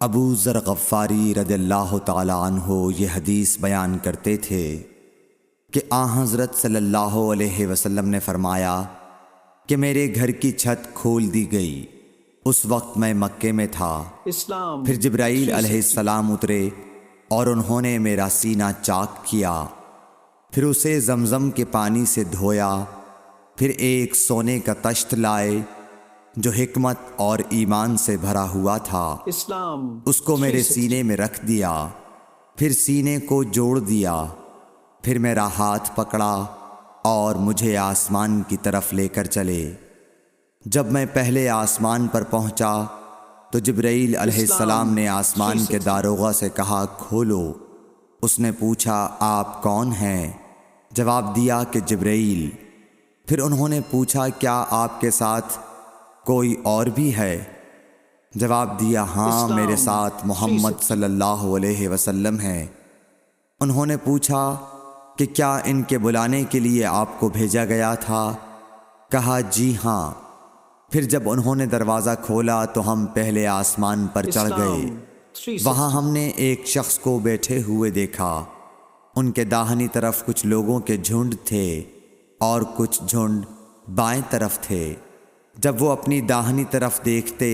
ابو ذر غفاری رضی اللہ تعالی عنہ یہ حدیث بیان کرتے تھے کہ حضرت صلی اللہ علیہ وسلم نے فرمایا کہ میرے گھر کی چھت کھول دی گئی۔ اس وقت میں مکے میں تھا۔ پھر جبرائیل علیہ السلام اترے اور انہوں نے میرا سینہ چاک کیا، پھر اسے زمزم کے پانی سے دھویا، پھر ایک سونے کا تشت لائے جو حکمت اور ایمان سے بھرا ہوا تھا، اس کو میرے سینے میں رکھ دیا، پھر سینے کو جوڑ دیا، پھر میرا ہاتھ پکڑا اور مجھے آسمان کی طرف لے کر چلے۔ جب میں پہلے آسمان پر پہنچا تو جبرائیل علیہ السلام نے آسمان کے داروغہ سے کہا کھولو۔ اس نے پوچھا آپ کون ہیں؟ جواب دیا کہ جبرائیل۔ پھر انہوں نے پوچھا کیا آپ کے ساتھ کوئی اور بھی ہے؟ جواب دیا ہاں، میرے ساتھ محمد صلی اللہ علیہ وسلم ہے۔ انہوں نے پوچھا کہ کیا ان کے بلانے کے لیے آپ کو بھیجا گیا تھا؟ کہا جی ہاں۔ پھر جب انہوں نے دروازہ کھولا تو ہم پہلے آسمان پر چڑھ گئے۔ وہاں ہم نے ایک شخص کو بیٹھے ہوئے دیکھا۔ ان کے داہنی طرف کچھ لوگوں کے جھنڈ تھے اور کچھ جھنڈ بائیں طرف تھے۔ جب وہ اپنی داہنی طرف دیکھتے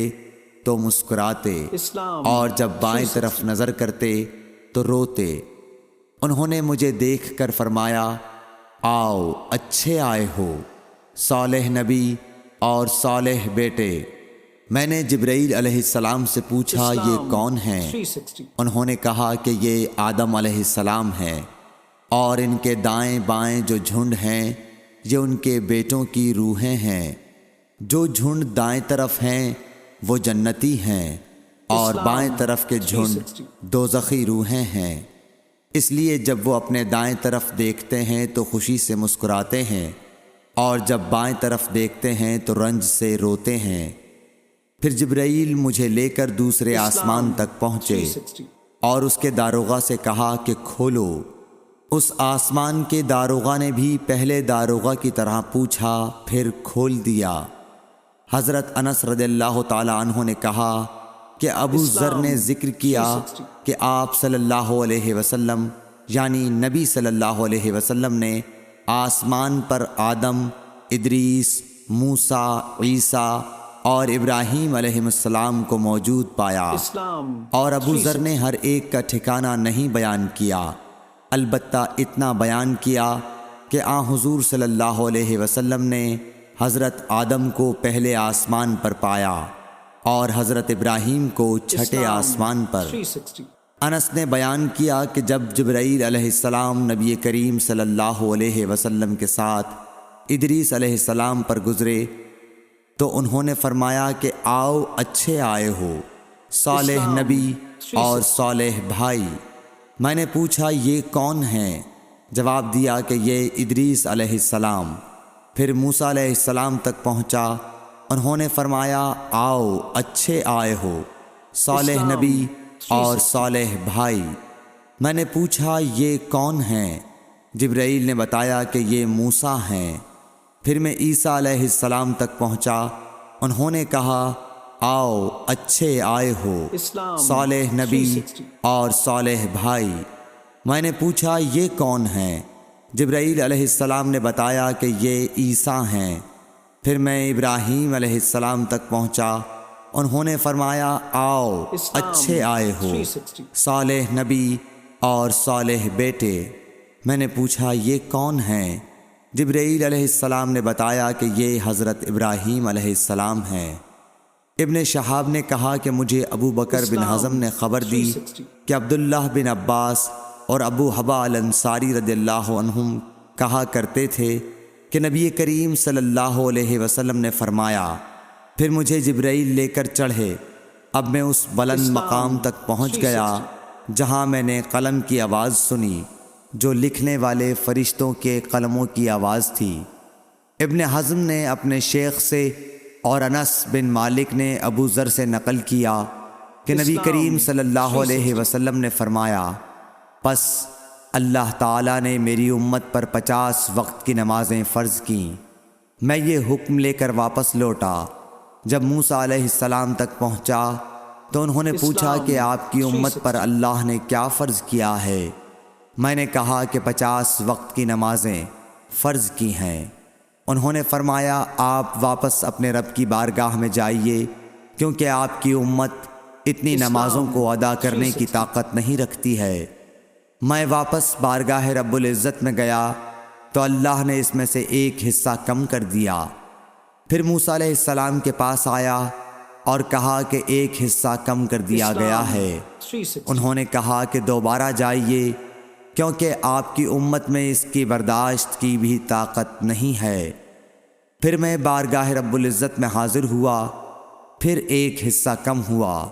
تو مسکراتے اور جب بائیں طرف نظر کرتے تو روتے۔ انہوں نے مجھے دیکھ کر فرمایا آؤ اچھے آئے ہو، صالح نبی اور صالح بیٹے۔ میں نے جبرائیل علیہ السلام سے پوچھا یہ کون ہیں؟ انہوں نے کہا کہ یہ آدم علیہ السلام ہیں، اور ان کے دائیں بائیں جو جھنڈ ہیں یہ ان کے بیٹوں کی روحیں ہیں۔ جو جھنڈ دائیں طرف ہیں وہ جنتی ہیں، اور بائیں طرف کے جھنڈ دوزخی روحیں ہیں۔ اس لیے جب وہ اپنے دائیں طرف دیکھتے ہیں تو خوشی سے مسکراتے ہیں، اور جب بائیں طرف دیکھتے ہیں تو رنج سے روتے ہیں۔ پھر جبرائیل مجھے لے کر دوسرے آسمان تک پہنچے اور اس کے داروغہ سے کہا کہ کھولو۔ اس آسمان کے داروغہ نے بھی پہلے داروغہ کی طرح پوچھا، پھر کھول دیا۔ حضرت انس رضی اللہ تعالی عنہ نے کہا کہ ابو ذر نے ذکر کیا کہ آپ صلی اللہ علیہ وسلم یعنی نبی صلی اللہ علیہ وسلم نے آسمان پر آدم، ادریس، موسیٰ، عیسیٰ اور ابراہیم علیہ السلام کو موجود پایا، اور ابو ذر نے ہر ایک کا ٹھکانہ نہیں بیان کیا، البتہ اتنا بیان کیا کہ حضور صلی اللہ علیہ وسلم نے حضرت آدم کو پہلے آسمان پر پایا اور حضرت ابراہیم کو چھٹے آسمان پر۔ انس نے بیان کیا کہ جب جبرائیل علیہ السلام نبی کریم صلی اللہ علیہ وسلم کے ساتھ ادریس علیہ السلام پر گزرے تو انہوں نے فرمایا کہ آؤ اچھے آئے ہو، صالح نبی اور صالح بھائی۔ میں نے پوچھا یہ کون ہیں؟ جواب دیا کہ یہ ادریس علیہ السلام۔ پھر موسیٰ علیہ السلام تک پہنچا۔ انہوں نے فرمایا آؤ اچھے آئے ہو، صالح نبی اور صالح بھائی۔ میں نے پوچھا یہ کون ہیں؟ جبرائیل نے بتایا کہ یہ موسیٰ ہیں۔ پھر میں عیسیٰ علیہ السلام تک پہنچا۔ انہوں نے کہا آؤ اچھے آئے ہو، صالح نبی اور صالح بھائی۔ میں نے پوچھا یہ کون ہیں؟ جبرائیل علیہ السلام نے بتایا کہ یہ عیسیٰ ہیں۔ پھر میں ابراہیم علیہ السلام تک پہنچا۔ انہوں نے فرمایا آؤ اچھے آئے ہو، صالح نبی اور صالح بیٹے۔ میں نے پوچھا یہ کون ہیں؟ جبرائیل علیہ السلام نے بتایا کہ یہ حضرت ابراہیم علیہ السلام ہیں۔ ابن شہاب نے کہا کہ مجھے ابو بکر بن حزم نے خبر دی کہ عبداللہ بن عباس اور ابو حبا الانصاری رضی اللہ عنہم کہا کرتے تھے کہ نبی کریم صلی اللہ علیہ وسلم نے فرمایا، پھر مجھے جبرائیل لے کر چڑھے۔ اب میں اس بلند مقام تک پہنچ گیا جہاں میں نے قلم کی آواز سنی جو لکھنے والے فرشتوں کے قلموں کی آواز تھی۔ ابن حزم نے اپنے شیخ سے اور انس بن مالک نے ابو ذر سے نقل کیا کہ نبی کریم صلی اللہ علیہ وسلم نے فرمایا، پس اللہ تعالیٰ نے میری امت پر 50 وقت کی نمازیں فرض کیں۔ میں یہ حکم لے کر واپس لوٹا۔ جب موسیٰ علیہ السلام تک پہنچا تو انہوں نے پوچھا کہ آپ کی امت پر اللہ نے کیا فرض کیا ہے؟ میں نے کہا کہ 50 وقت کی نمازیں فرض کی ہیں۔ انہوں نے فرمایا آپ واپس اپنے رب کی بارگاہ میں جائیے، کیونکہ آپ کی امت اتنی نمازوں کو ادا کرنے کی طاقت نہیں رکھتی ہے۔ میں واپس بارگاہ رب العزت میں گیا تو اللہ نے اس میں سے ایک حصہ کم کر دیا۔ پھر موسیٰ علیہ السلام کے پاس آیا اور کہا کہ ایک حصہ کم کر دیا گیا ہے۔ انہوں نے کہا کہ دوبارہ جائیے، کیونکہ آپ کی امت میں اس کی برداشت کی بھی طاقت نہیں ہے۔ پھر میں بارگاہ رب العزت میں حاضر ہوا، پھر ایک حصہ کم ہوا۔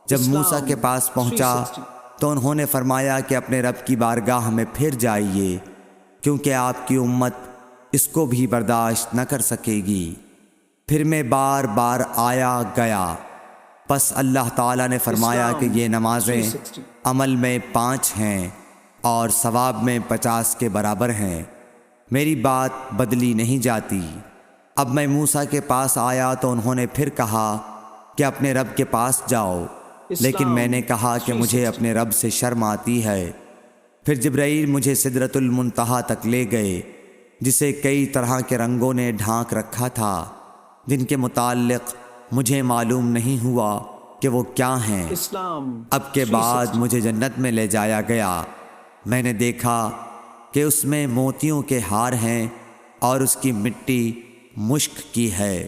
جب موسیٰ کے پاس پہنچا تو انہوں نے فرمایا کہ اپنے رب کی بارگاہ میں پھر جائیے، کیونکہ آپ کی امت اس کو بھی برداشت نہ کر سکے گی۔ پھر میں بار بار آیا گیا، پس اللہ تعالیٰ نے فرمایا کہ یہ نمازیں عمل میں 5 ہیں اور ثواب میں 50 کے برابر ہیں، میری بات بدلی نہیں جاتی۔ اب میں موسیٰ کے پاس آیا تو انہوں نے پھر کہا کہ اپنے رب کے پاس جاؤ، لیکن میں نے کہا کہ مجھے اپنے رب سے شرم آتی ہے۔ پھر جبرائیل مجھے سدرۃ المنتہا تک لے گئے، جسے کئی طرح کے رنگوں نے ڈھانک رکھا تھا، جن کے متعلق مجھے معلوم نہیں ہوا کہ وہ کیا ہیں۔ اب کے بعد مجھے جنت میں لے جایا گیا۔ میں نے دیکھا کہ اس میں موتیوں کے ہار ہیں اور اس کی مٹی مشک کی ہے۔